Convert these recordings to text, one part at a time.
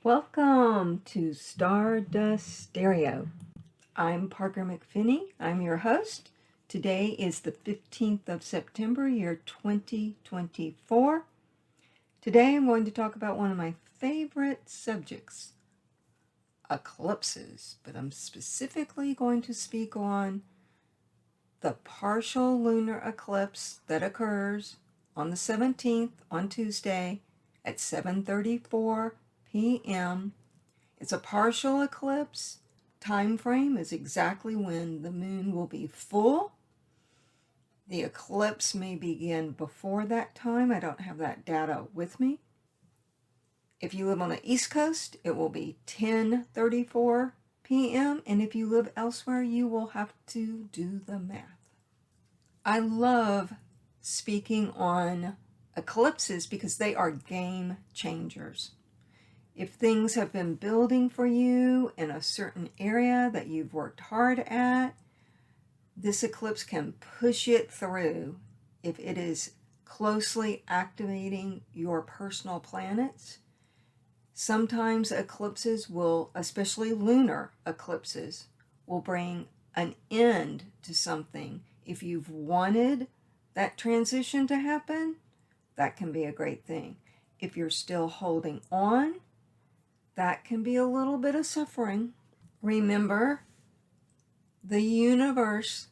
Welcome to Stardust Stereo. I'm Parker McPhinney. I'm your host. Today is the 15th of September, year 2024. Today I'm going to talk about one of my favorite subjects, eclipses, but I'm specifically going to speak on the partial lunar eclipse that occurs on the 17th, on Tuesday, at 7:34 p.m. It's a partial eclipse. Time frame is exactly when the moon will be full. The eclipse may begin before that time. I don't have that data with me. If you live on the East Coast, it will be 10:34 p.m. And if you live elsewhere, you will have to do the math. I love speaking on eclipses because they are game changers. If things have been building for you in a certain area that you've worked hard at, this eclipse can push it through if it is closely activating your personal planets. Sometimes eclipses will, especially lunar eclipses, will bring an end to something. If you've wanted that transition to happen, that can be a great thing. If you're still holding on, that can be a little bit of suffering. Remember, the universe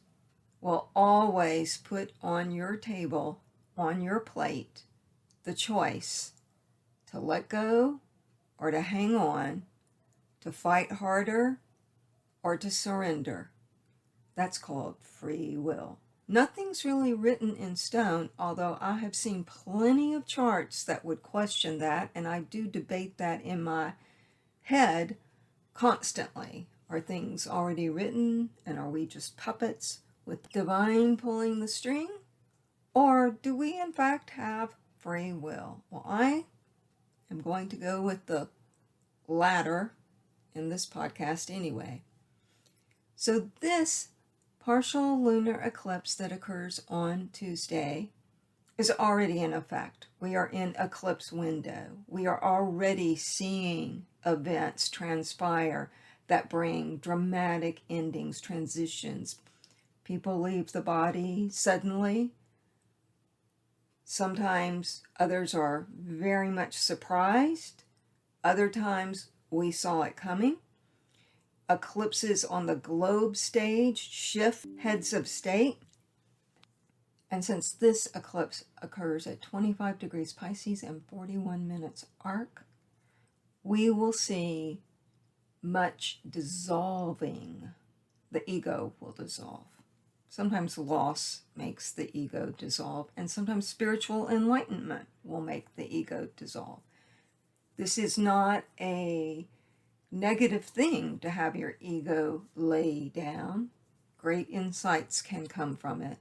will always put on your table, on your plate, the choice to let go or to hang on, to fight harder or to surrender. That's called free will. Nothing's really written in stone, although I have seen plenty of charts that would question that, and I do debate that in my head constantly. Are things already written, and are we just puppets with divine pulling the string? Or do we in fact have free will? Well, I am going to go with the latter in this podcast anyway. So this partial lunar eclipse that occurs on Tuesday is already in effect. We are in eclipse window. We are already seeing events transpire that bring dramatic endings, transitions. People leave the body suddenly. Sometimes others are very much surprised. Other times we saw it coming. Eclipses on the globe stage shift heads of state. And since this eclipse occurs at 25 degrees Pisces and 41 minutes arc, we will see much dissolving. The ego will dissolve. Sometimes loss makes the ego dissolve, and sometimes spiritual enlightenment will make the ego dissolve. This is not a negative thing to have your ego lay down. Great insights can come from it.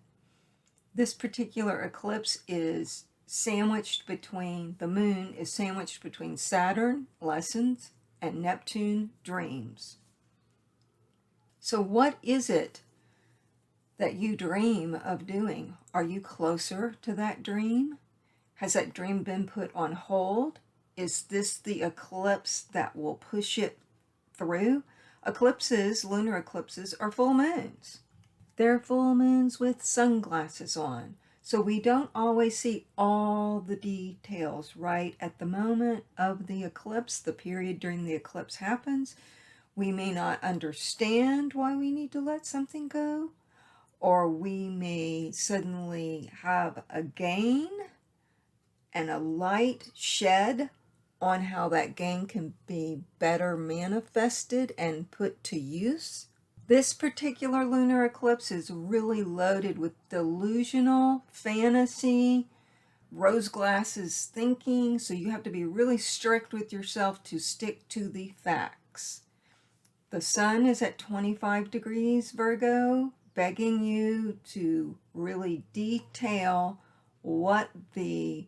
This particular eclipse is sandwiched between, the moon is sandwiched between Saturn, lessons, and Neptune, dreams. So what is it that you dream of doing? Are you closer to that dream? Has that dream been put on hold? Is this the eclipse that will push it through? Eclipses, lunar eclipses, are full moons. They're full moons with sunglasses on. So we don't always see all the details right at the moment of the eclipse. The period during the eclipse happens. We may not understand why we need to let something go, or we may suddenly have a gain and a light shed on how that gain can be better manifested and put to use. This particular lunar eclipse is really loaded with delusional fantasy, rose glasses thinking, so you have to be really strict with yourself to stick to the facts. The sun is at 25 degrees Virgo, begging you to really detail what the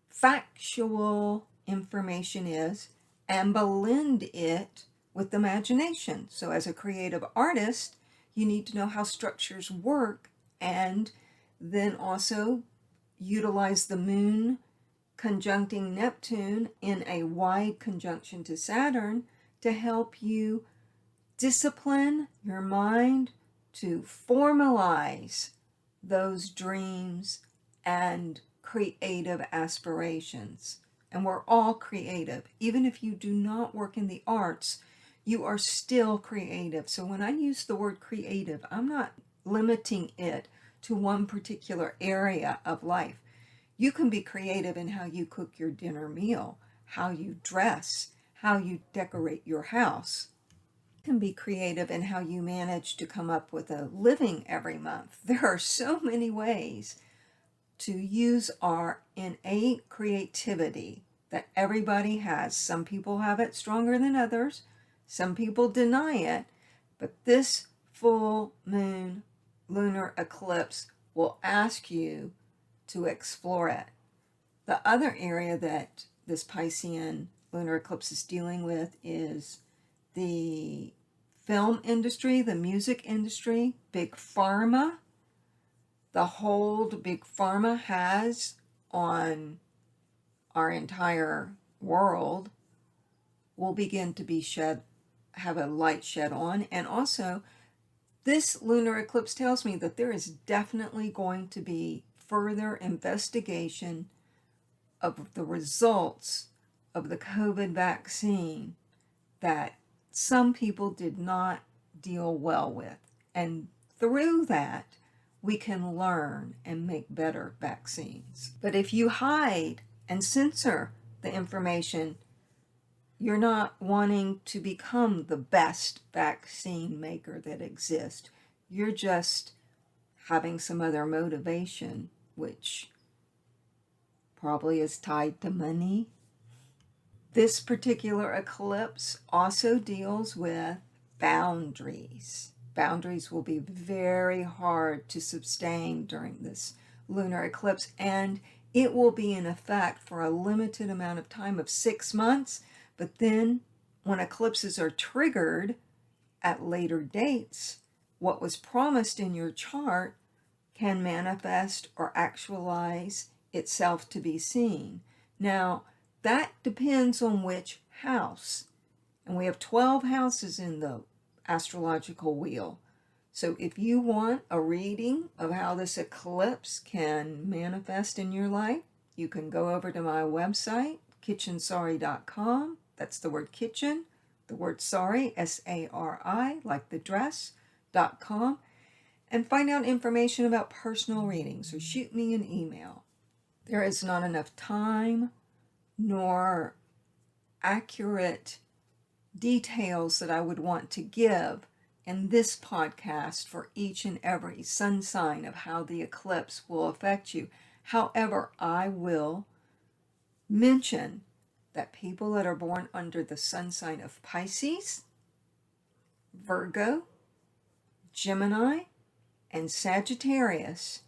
factual information is and blend it with imagination. So as a creative artist, you need to know how structures work and then also utilize the moon conjuncting Neptune in a wide conjunction to Saturn to help you discipline your mind to formalize those dreams and creative aspirations. And we're all creative. Even if you do not work in the arts, you are still creative. So when I use the word creative, I'm not limiting it to one particular area of life. You can be creative in how you cook your dinner meal, how you dress, how you decorate your house. You can be creative in how you manage to come up with a living every month. There are so many ways to use our innate creativity that everybody has. Some people have it stronger than others. Some people deny it. But this full moon lunar eclipse will ask you to explore it. The other area that this Piscean lunar eclipse is dealing with is the film industry, the music industry, big pharma. The hold big pharma has on our entire world will begin to be have a light shed on. And also, this lunar eclipse tells me that there is definitely going to be further investigation of the results of the COVID vaccine that some people did not deal well with. And through that, we can learn and make better vaccines. But if you hide and censor the information, you're not wanting to become the best vaccine maker that exists. You're just having some other motivation, which probably is tied to money. This particular eclipse also deals with boundaries. Boundaries will be very hard to sustain during this lunar eclipse, and it will be in effect for a limited amount of time of 6 months. But then when eclipses are triggered at later dates, what was promised in your chart can manifest or actualize itself to be seen. Now, that depends on which house. And we have 12 houses in the astrological wheel. So if you want a reading of how this eclipse can manifest in your life, you can go over to my website, kitchensari.com. That's the word kitchen, the word sari, S-A-R-I, like the dress.com, and find out information about personal readings, or shoot me an email. There is not enough time nor accurate details that I would want to give in this podcast for each and every sun sign of how the eclipse will affect you. However, I will mention that people that are born under the sun sign of Pisces, Virgo, Gemini, and Sagittarius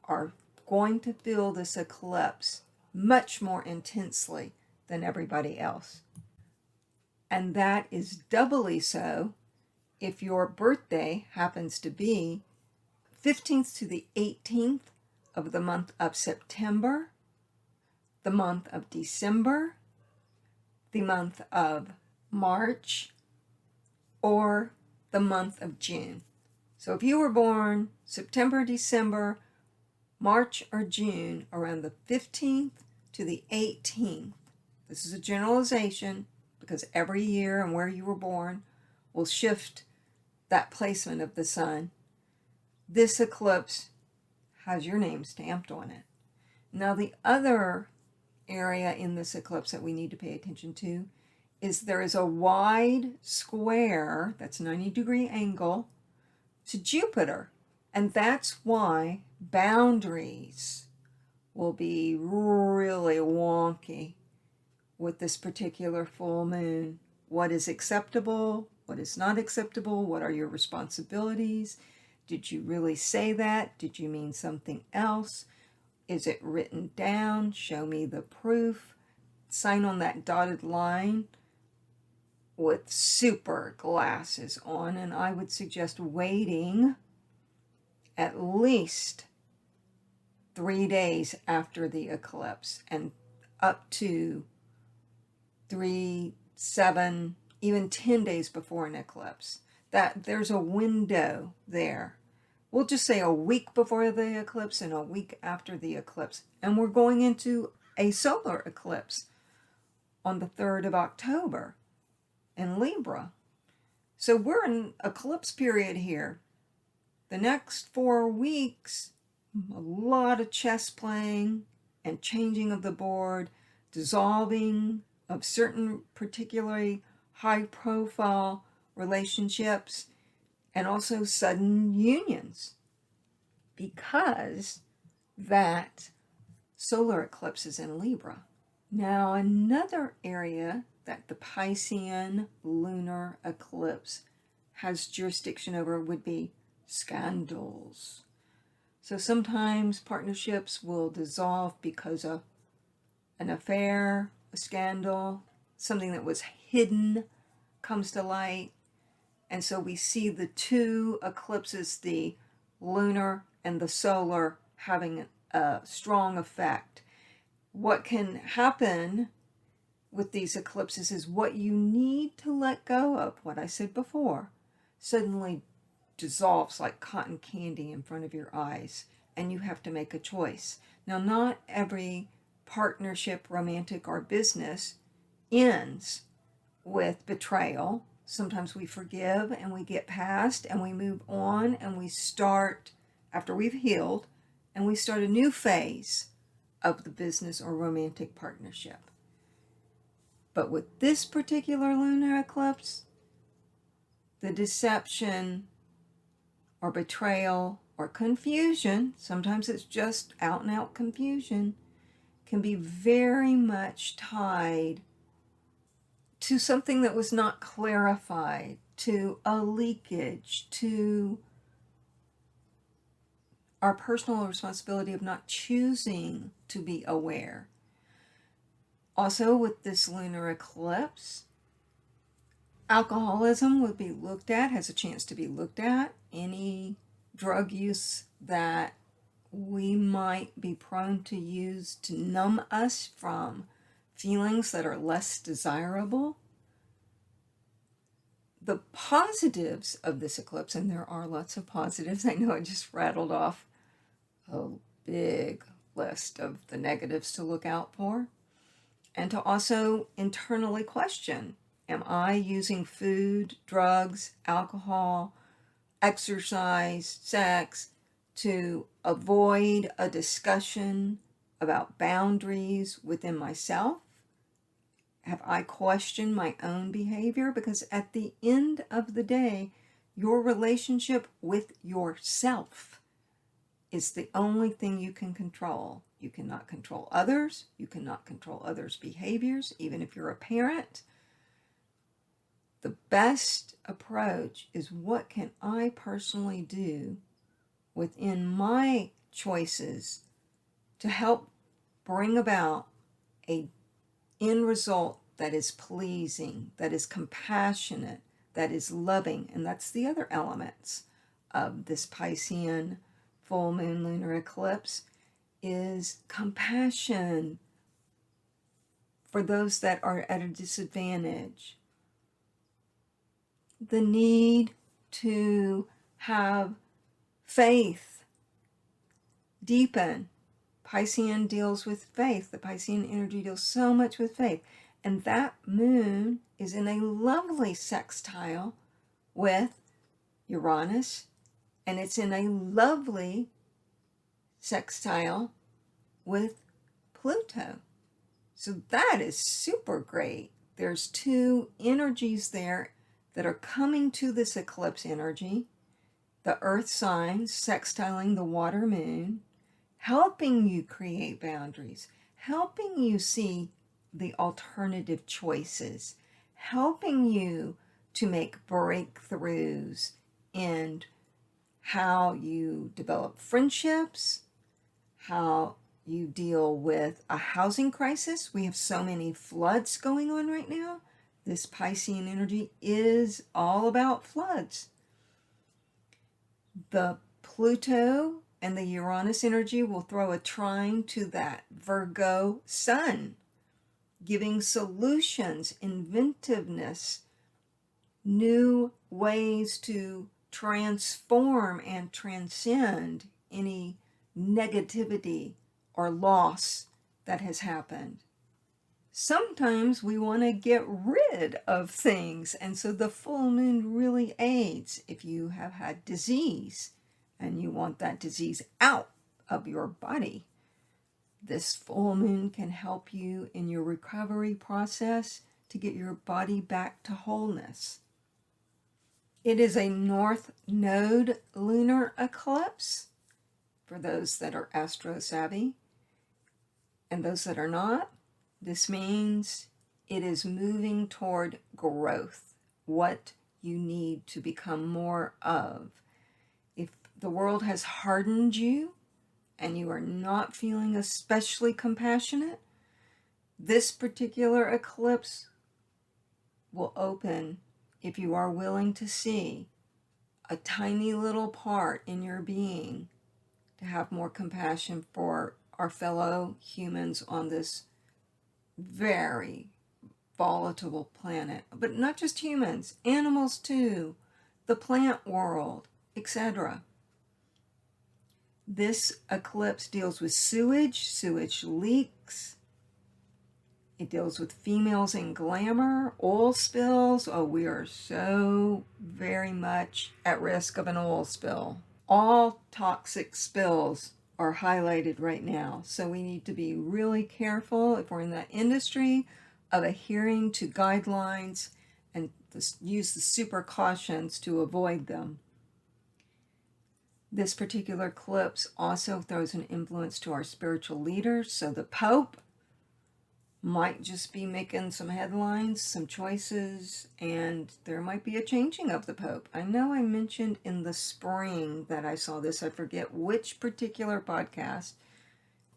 are going to feel this eclipse much more intensely than everybody else. And that is doubly so if your birthday happens to be 15th to the 18th of the month of September, the month of December, the month of March, or the month of June. So if you were born September, December, March, or June, around the 15th to the 18th, this is a generalization because every year and where you were born will shift that placement of the sun. This eclipse has your name stamped on it. Now, the other area in this eclipse that we need to pay attention to is there is a wide square, that's 90-degree angle, to Jupiter. And that's why boundaries will be really wonky with this particular full moon. What is acceptable? What is not acceptable? What are your responsibilities? Did you really say that? Did you mean something else? Is it written down? Show me the proof. Sign on that dotted line with super glasses on, and I would suggest waiting at least 3 days after the eclipse. And up to 3, 7, even 10 days before an eclipse. That there's a window there. We'll just say a week before the eclipse and a week after the eclipse. And we're going into a solar eclipse on the 3rd of October in Libra. So we're in eclipse period here. The next 4 weeks, a lot of chess playing and changing of the board, dissolving of certain particularly high-profile relationships, and also sudden unions, because that solar eclipse is in Libra. Now, another area that the Piscean lunar eclipse has jurisdiction over would be scandals. So sometimes partnerships will dissolve because of an affair, a scandal, something that was hidden comes to light. And so we see the two eclipses, the lunar and the solar, having a strong effect. What can happen with these eclipses is what you need to let go of, what I said before, suddenly dissolves like cotton candy in front of your eyes, and you have to make a choice. Now, not every partnership, romantic or business, ends with betrayal. Sometimes we forgive and we get past and we move on and we start, after we've healed, and we start a new phase of the business or romantic partnership. But with this particular lunar eclipse, the deception or betrayal or confusion, sometimes it's just out and out confusion, can be very much tied to something that was not clarified, to a leakage, to our personal responsibility of not choosing to be aware. Also, with this lunar eclipse, alcoholism will be looked at, has a chance to be looked at. Any drug use that we might be prone to use to numb us from feelings that are less desirable. The positives of this eclipse, and there are lots of positives, I know I just rattled off a big list of the negatives to look out for, and to also internally question, am I using food, drugs, alcohol, exercise, sex to avoid a discussion about boundaries within myself? Have I questioned my own behavior? Because at the end of the day, your relationship with yourself is the only thing you can control. You cannot control others. You cannot control others' behaviors, even if you're a parent. The best approach is, what can I personally do within my choices to help bring about a end result that is pleasing, that is compassionate, that is loving. And that's the other elements of this Piscean full moon lunar eclipse, is compassion for those that are at a disadvantage. The need to have faith deepen. Piscean deals with faith. The Piscean energy deals so much with faith. And that moon is in a lovely sextile with Uranus, and it's in a lovely sextile with Pluto. So that is super great. There's two energies there that are coming to this eclipse energy. The earth signs sextiling the water moon, helping you create boundaries, helping you see the alternative choices, helping you to make breakthroughs in how you develop friendships, how you deal with a housing crisis. We have so many floods going on right now. This Piscean energy is all about floods. The Pluto and the Uranus energy will throw a trine to that Virgo sun. giving solutions, inventiveness, new ways to transform and transcend any negativity or loss that has happened. Sometimes we want to get rid of things, and so the full moon really aids if you have had disease and you want that disease out of your body. This full moon can help you in your recovery process to get your body back to wholeness. It is a North Node lunar eclipse for those that are astro savvy, and those that are not. This means it is moving toward growth, what you need to become more of. If the world has hardened you and you are not feeling especially compassionate, this particular eclipse will open, if you are willing to see, a tiny little part in your being to have more compassion for our fellow humans on this very volatile planet. But not just humans, animals too, the plant world, etc. This eclipse deals with sewage leaks. It deals with females in glamour, oil spills. Oh, we are so very much at risk of an oil spill. All toxic spills are highlighted right now. So we need to be really careful if we're in that industry of adhering to guidelines and use the super cautions to avoid them. This particular eclipse also throws an influence to our spiritual leaders. So the Pope might just be making some headlines, some choices, and there might be a changing of the Pope. I know I mentioned in the spring that I saw this. I forget which particular podcast.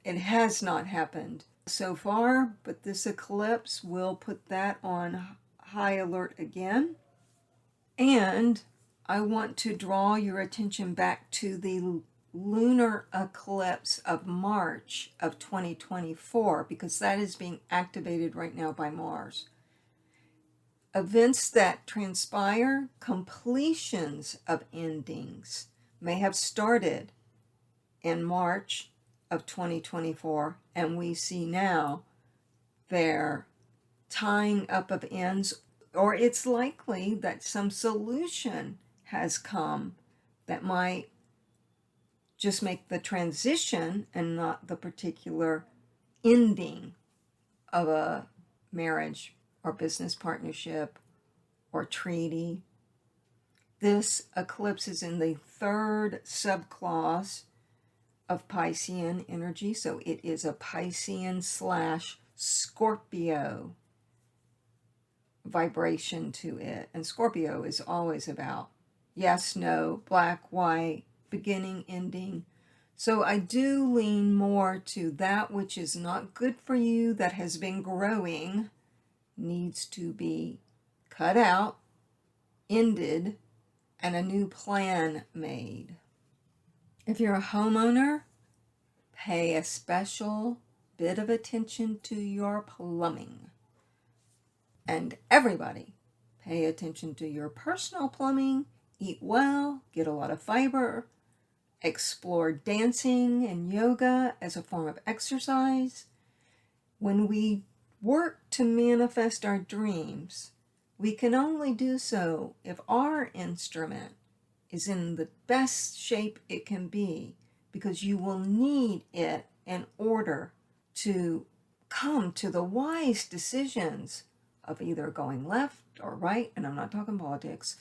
It has not happened so far, but this eclipse will put that on high alert again. And I want to draw your attention back to the lunar eclipse of March of 2024, because that is being activated right now by Mars. Events that transpire, completions of endings, may have started in March of 2024, and we see now their tying up of ends, or it's likely that some solution has come that might just make the transition and not the particular ending of a marriage or business partnership or treaty. This eclipse is in the third subclause of Piscean energy, so it is a Piscean / Scorpio vibration to it. And Scorpio is always about yes, no, black, white, beginning, ending. So I do lean more to that which is not good for you, that has been growing, needs to be cut out, ended, and a new plan made. If you're a homeowner, pay a special bit of attention to your plumbing. And everybody, pay attention to your personal plumbing, eat well, get a lot of fiber, explore dancing and yoga as a form of exercise. When we work to manifest our dreams, we can only do so if our instrument is in the best shape it can be, because you will need it in order to come to the wise decisions of either going left or right, and I'm not talking politics,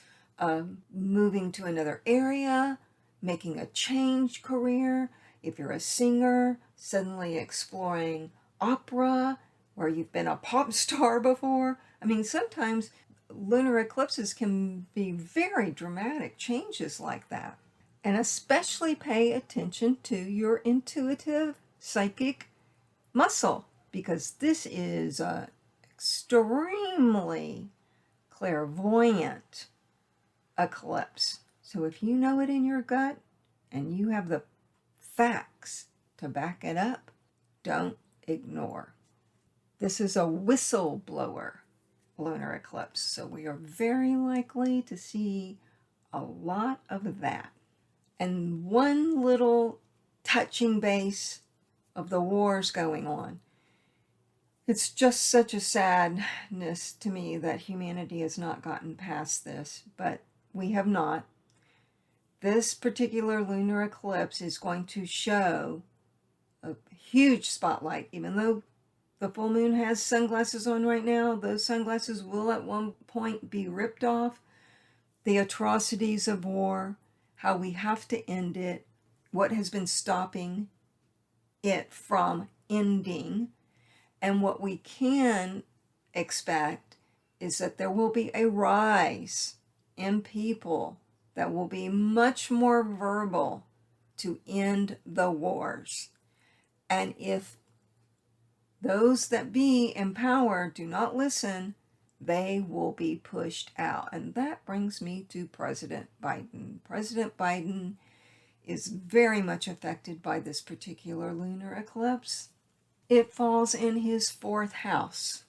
moving to another area, making a change career. If you're a singer, suddenly exploring opera, where you've been a pop star before. I mean, sometimes lunar eclipses can be very dramatic changes like that. And especially pay attention to your intuitive psychic muscle, because this is a extremely clairvoyant eclipse. So if you know it in your gut and you have the facts to back it up, don't ignore. This is a whistleblower lunar eclipse, so we are very likely to see a lot of that. And one little touching base of the wars going on. It's just such a sadness to me that humanity has not gotten past this, but we have not. This particular lunar eclipse is going to show a huge spotlight. Even though the full moon has sunglasses on right now, those sunglasses will at one point be ripped off. The atrocities of war, how we have to end it, what has been stopping it from ending, and what we can expect is that there will be a rise in people that will be much more verbal to end the wars. And if those that be in power do not listen, they will be pushed out. And that brings me to President Biden. President Biden is very much affected by this particular lunar eclipse. It falls in his 4th house.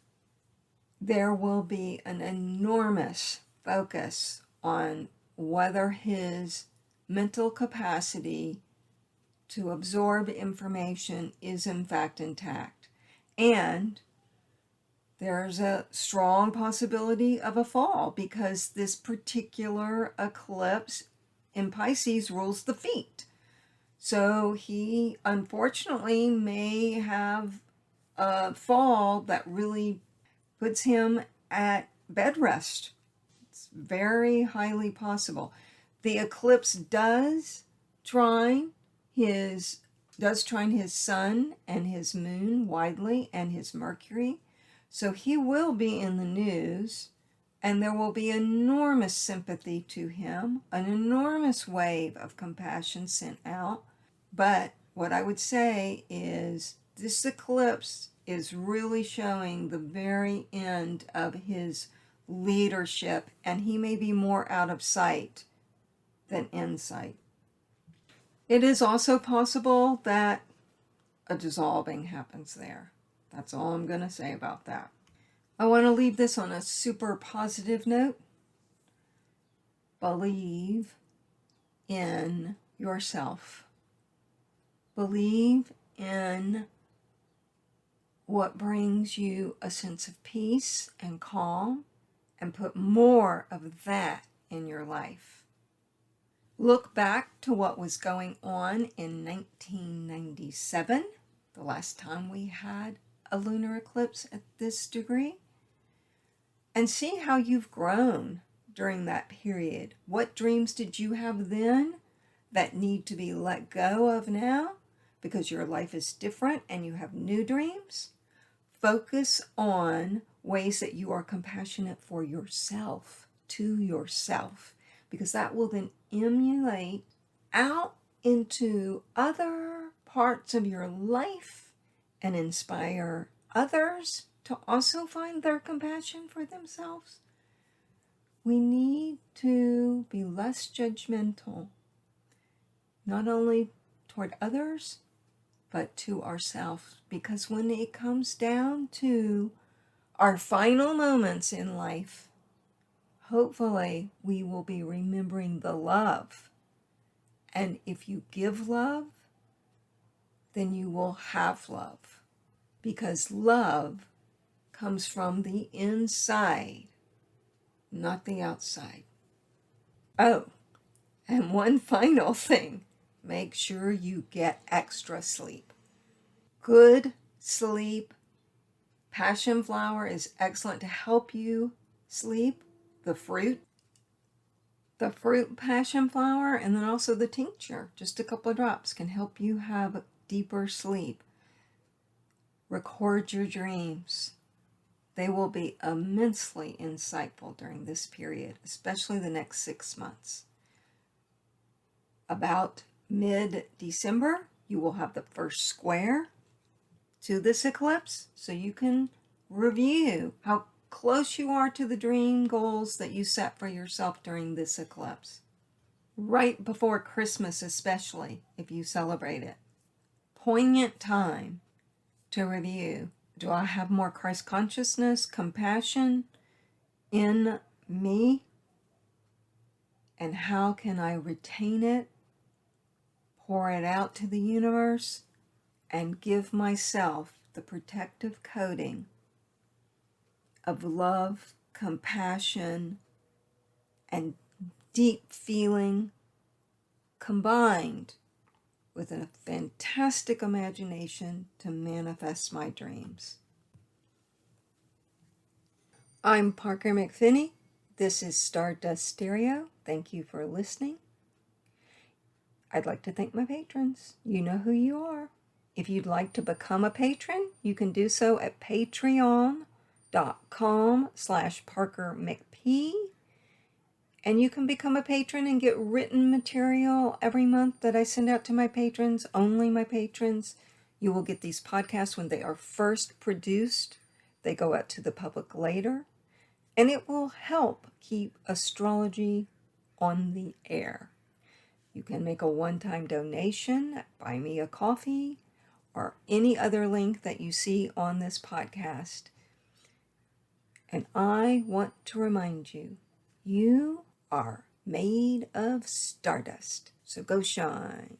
There will be an enormous focus on whether his mental capacity to absorb information is in fact intact. And there's a strong possibility of a fall because this particular eclipse in Pisces rules the feet. So he unfortunately may have a fall that really puts him at bed rest. It's very highly possible. The eclipse does trine his sun and his moon widely and his Mercury. So he will be in the news, and there will be enormous sympathy to him, an enormous wave of compassion sent out. But what I would say is this eclipse is really showing the very end of his leadership, and he may be more out of sight than in sight. It is also possible that a dissolving happens there. That's all I'm going to say about that. I want to leave this on a super positive note. Believe in yourself. Believe in what brings you a sense of peace and calm, and put more of that in your life. Look back to what was going on in 1997, the last time we had a lunar eclipse at this degree, and see how you've grown during that period. What dreams did you have then that need to be let go of now because your life is different and you have new dreams? Focus on ways that you are compassionate for yourself, to yourself, because that will then emulate out into other parts of your life and inspire others to also find their compassion for themselves. We need to be less judgmental, not only toward others, but to ourselves. Because when it comes down to our final moments in life, hopefully we will be remembering the love. And if you give love, then you will have love. Because love comes from the inside, not the outside. Oh, and one final thing. Make sure you get extra sleep. Good sleep. Passion flower is excellent to help you sleep. The fruit passion flower, and then also the tincture, just a couple of drops, can help you have deeper sleep. Record your dreams. They will be immensely insightful during this period, especially the next 6 months. About mid-December, you will have the first square to this eclipse, so you can review how close you are to the dream goals that you set for yourself during this eclipse. Right before Christmas, especially if you celebrate it. Poignant time to review Do I have more Christ consciousness, compassion in me? And how can I retain it, pour it out to the universe, and give myself the protective coating of love, compassion, and deep feeling combined with a fantastic imagination to manifest my dreams. I'm Parker McPhinney. This is Stardust Stereo. Thank you for listening. I'd like to thank my patrons. You know who you are. If you'd like to become a patron, you can do so at patreon.com/ParkerMcP. And you can become a patron and get written material every month that I send out to my patrons, only my patrons. You will get these podcasts when they are first produced. They go out to the public later. And it will help keep astrology on the air. You can make a one-time donation, buy me a coffee, or any other link that you see on this podcast. And I want to remind you, you are made of stardust. So go shine.